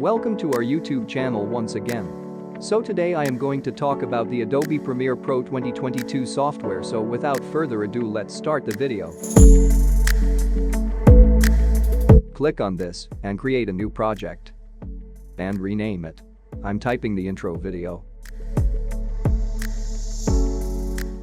Welcome to our YouTube channel once again. So today I am going to talk about the Adobe Premiere Pro 2022 software, so without further ado let's start the video. Click on this and create a new project. And rename it. I'm typing the intro video.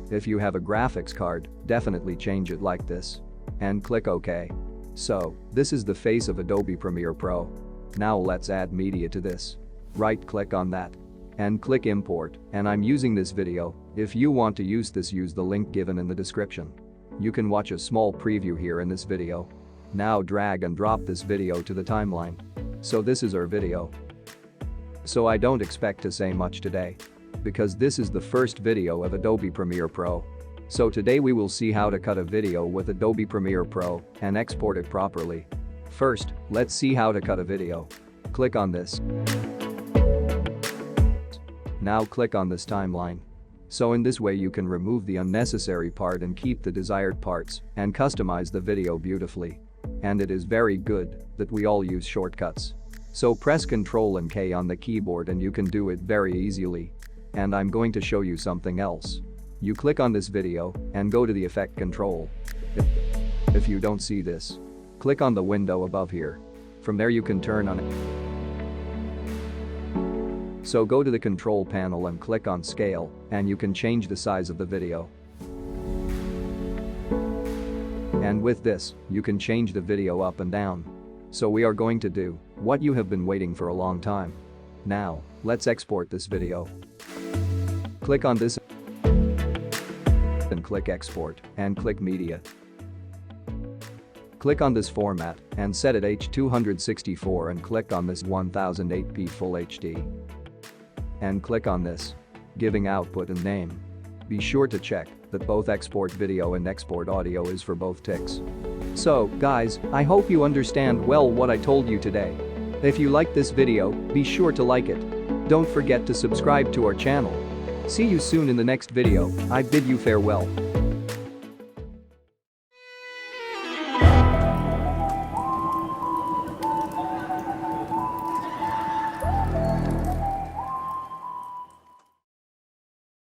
If you have a graphics card, definitely change it like this. And click OK. So, this is the face of Adobe Premiere Pro. Now let's add media to this. Right-click on that. And click Import, and I'm using this video. If you want to use this, use the link given in the description. You can watch a small preview here in this video. Now drag and drop this video to the timeline. So this is our video. So I don't expect to say much today. Because this is the first video of Adobe Premiere Pro. So today we will see how to cut a video with Adobe Premiere Pro and export it properly. First, let's see how to cut a video. Click on this. Now click on this timeline. So in this way you can remove the unnecessary part and keep the desired parts and customize the video beautifully. And it is very good that we all use shortcuts. So press Ctrl and K on the keyboard and you can do it very easily. And I'm going to show you something else. You click on this video and go to the effect control. If you don't see this, click on the window above here. From there you can turn on it. So go to the control panel and click on scale and you can change the size of the video. And with this, you can change the video up and down. So we are going to do what you have been waiting for a long time. Now, let's export this video. Click on this and click Export and click Media. Click on this format and set it H264 and click on this 1080p Full HD. And click on this, giving output and name. Be sure to check that both export video and export audio is for both ticks. So, guys, I hope you understand well what I told you today. If you like this video, be sure to like it. Don't forget to subscribe to our channel. See you soon in the next video. I bid you farewell.